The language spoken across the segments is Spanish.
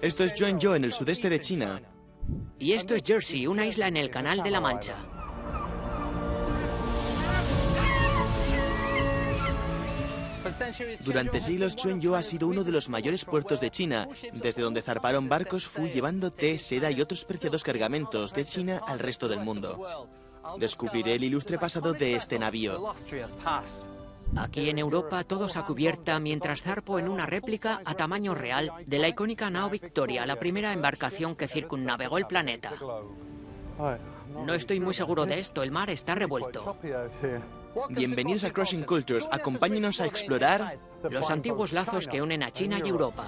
Esto es Zhuangzhou, en el sudeste de China. Y esto es Jersey, una isla en el Canal de la Mancha. Durante siglos, Zhuangzhou ha sido uno de los mayores puertos de China, desde donde zarparon barcos Fu llevando té, seda y otros preciados cargamentos de China al resto del mundo. Descubriré el ilustre pasado de este navío. Aquí en Europa todos a cubierta mientras zarpo en una réplica a tamaño real de la icónica nao Victoria, la primera embarcación que circunnavegó el planeta. No estoy muy seguro de esto, el mar está revuelto. Bienvenidos a Crossing Cultures, acompáñenos a explorar los antiguos lazos que unen a China y Europa.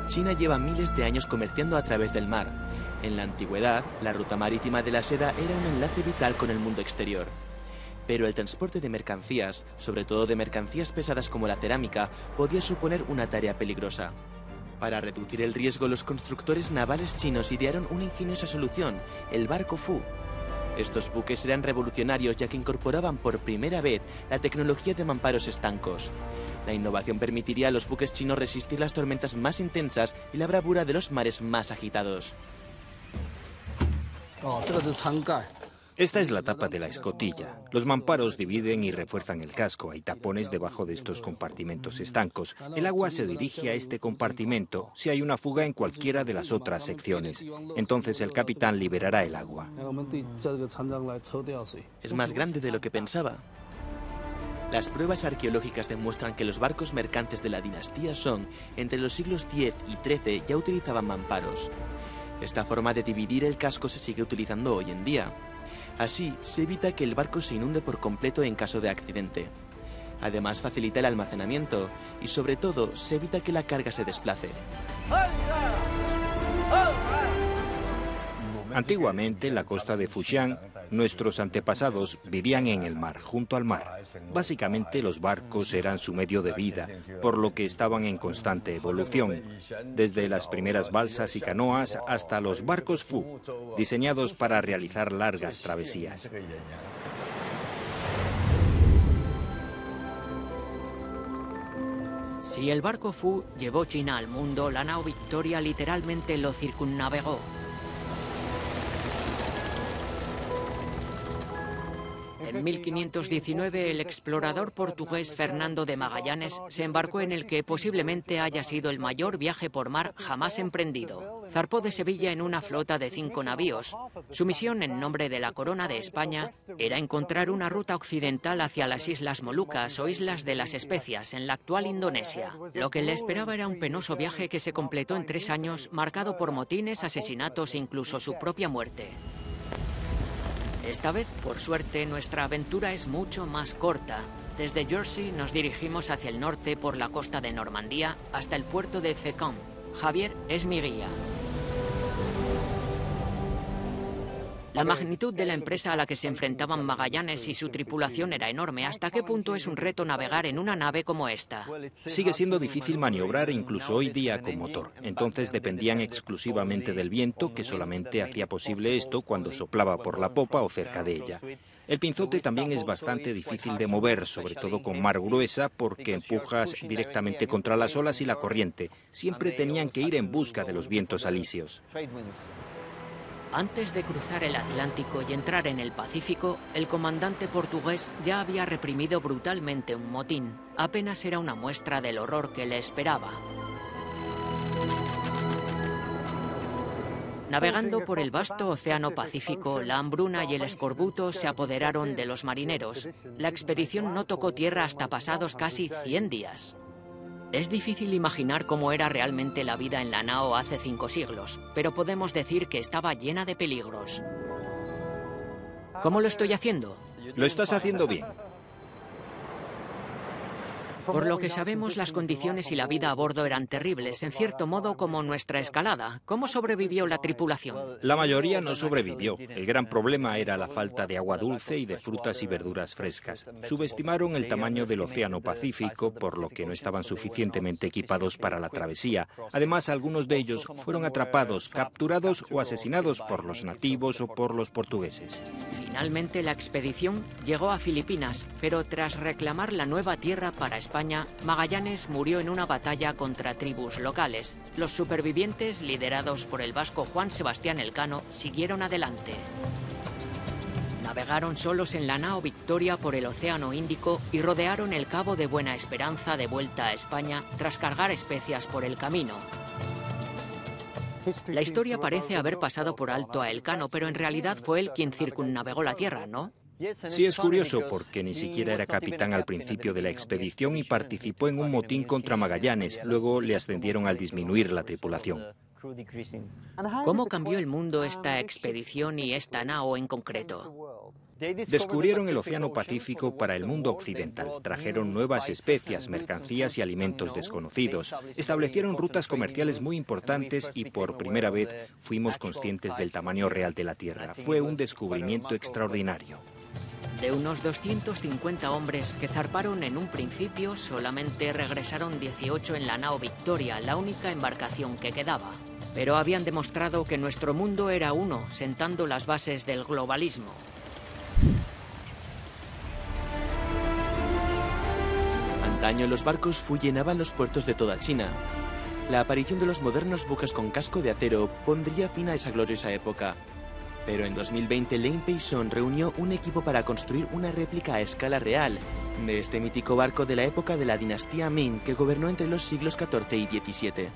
China lleva miles de años comerciando a través del mar. En la antigüedad, la ruta marítima de la seda era un enlace vital con el mundo exterior. Pero el transporte de mercancías, sobre todo de mercancías pesadas como la cerámica, podía suponer una tarea peligrosa. Para reducir el riesgo, los constructores navales chinos idearon una ingeniosa solución, el barco Fu. Estos buques eran revolucionarios ya que incorporaban por primera vez la tecnología de mamparos estancos. La innovación permitiría a los buques chinos resistir las tormentas más intensas y la bravura de los mares más agitados. Esta es la tapa de la escotilla. Los mamparos dividen y refuerzan el casco. Hay tapones debajo de estos compartimentos estancos. El agua se dirige a este compartimento si hay una fuga en cualquiera de las otras secciones. Entonces el capitán liberará el agua. Es más grande de lo que pensaba. Las pruebas arqueológicas demuestran que los barcos mercantes de la dinastía Song, entre los siglos X y XIII, ya utilizaban mamparos. Esta forma de dividir el casco se sigue utilizando hoy en día. Así, se evita que el barco se inunde por completo en caso de accidente. Además, facilita el almacenamiento y, sobre todo, se evita que la carga se desplace. Antiguamente, en la costa de Fujian, nuestros antepasados vivían en el mar, junto al mar. Básicamente, los barcos eran su medio de vida, por lo que estaban en constante evolución, desde las primeras balsas y canoas hasta los barcos Fu, diseñados para realizar largas travesías. Si el barco Fu llevó China al mundo, la nao Victoria literalmente lo circunnavegó. En 1519, el explorador portugués Fernando de Magallanes se embarcó en el que posiblemente haya sido el mayor viaje por mar jamás emprendido. Zarpó de Sevilla en una flota de 5 navíos. Su misión, en nombre de la Corona de España, era encontrar una ruta occidental hacia las Islas Molucas o Islas de las Especias, en la actual Indonesia. Lo que le esperaba era un penoso viaje que se completó en 3 años, marcado por motines, asesinatos e incluso su propia muerte. Esta vez, por suerte, nuestra aventura es mucho más corta. Desde Jersey nos dirigimos hacia el norte por la costa de Normandía hasta el puerto de Fécamp. Javier es mi guía. La magnitud de la empresa a la que se enfrentaban Magallanes y su tripulación era enorme. ¿Hasta qué punto es un reto navegar en una nave como esta? Sigue siendo difícil maniobrar incluso hoy día con motor. Entonces dependían exclusivamente del viento, que solamente hacía posible esto cuando soplaba por la popa o cerca de ella. El pinzote también es bastante difícil de mover, sobre todo con mar gruesa, porque empujas directamente contra las olas y la corriente. Siempre tenían que ir en busca de los vientos alisios. Antes de cruzar el Atlántico y entrar en el Pacífico, el comandante portugués ya había reprimido brutalmente un motín. Apenas era una muestra del horror que le esperaba. Navegando por el vasto océano Pacífico, la hambruna y el escorbuto se apoderaron de los marineros. La expedición no tocó tierra hasta pasados casi 100 días. Es difícil imaginar cómo era realmente la vida en la nao hace 5 siglos, pero podemos decir que estaba llena de peligros. ¿Cómo lo estoy haciendo? Lo estás haciendo bien. Por lo que sabemos, las condiciones y la vida a bordo eran terribles, en cierto modo como nuestra escalada. ¿Cómo sobrevivió la tripulación? La mayoría no sobrevivió. El gran problema era la falta de agua dulce y de frutas y verduras frescas. Subestimaron el tamaño del Océano Pacífico, por lo que no estaban suficientemente equipados para la travesía. Además, algunos de ellos fueron atrapados, capturados o asesinados por los nativos o por los portugueses. Finalmente, la expedición llegó a Filipinas, pero tras reclamar la nueva tierra para España, Magallanes murió en una batalla contra tribus locales. Los supervivientes, liderados por el vasco Juan Sebastián Elcano, siguieron adelante. Navegaron solos en la nao Victoria por el Océano Índico y rodearon el Cabo de Buena Esperanza de vuelta a España tras cargar especias por el camino. La historia parece haber pasado por alto a Elcano, pero en realidad fue él quien circunnavegó la Tierra, ¿no? Sí, es curioso porque ni siquiera era capitán al principio de la expedición y participó en un motín contra Magallanes. Luego le ascendieron al disminuir la tripulación. ¿Cómo cambió el mundo esta expedición y esta nao en concreto? Descubrieron el Océano Pacífico para el mundo occidental. Trajeron nuevas especias, mercancías y alimentos desconocidos. Establecieron rutas comerciales muy importantes y por primera vez fuimos conscientes del tamaño real de la Tierra. Fue un descubrimiento extraordinario. De unos 250 hombres que zarparon en un principio, solamente regresaron 18 en la nao Victoria, la única embarcación que quedaba. Pero habían demostrado que nuestro mundo era uno, sentando las bases del globalismo. Antaño los barcos Fu llenaban los puertos de toda China. La aparición de los modernos buques con casco de acero pondría fin a esa gloriosa época. Pero en 2020 Lane Payson reunió un equipo para construir una réplica a escala real de este mítico barco de la época de la dinastía Ming que gobernó entre los siglos XIV y XVII.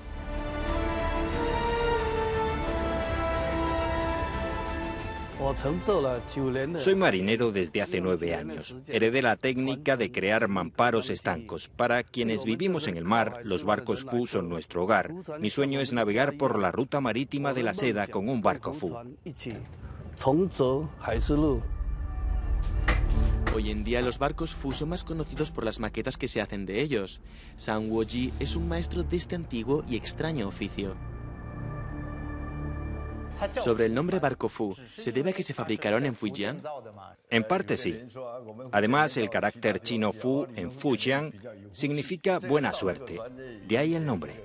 Soy marinero desde hace 9 años. Heredé la técnica de crear mamparos estancos. Para quienes vivimos en el mar, los barcos Fu son nuestro hogar. Mi sueño es navegar por la ruta marítima de la seda con un barco Fu. Hoy en día los barcos Fu son más conocidos por las maquetas que se hacen de ellos. Sang Woji es un maestro de este antiguo y extraño oficio. Sobre el nombre barco Fu, ¿se debe a que se fabricaron en Fujian? En parte sí. Además, el carácter chino Fu en Fujian significa buena suerte. De ahí el nombre.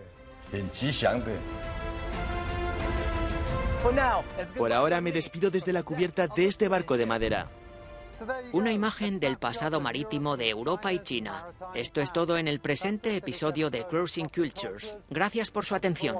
Por ahora me despido desde la cubierta de este barco de madera. Una imagen del pasado marítimo de Europa y China. Esto es todo en el presente episodio de Cruising Cultures. Gracias por su atención.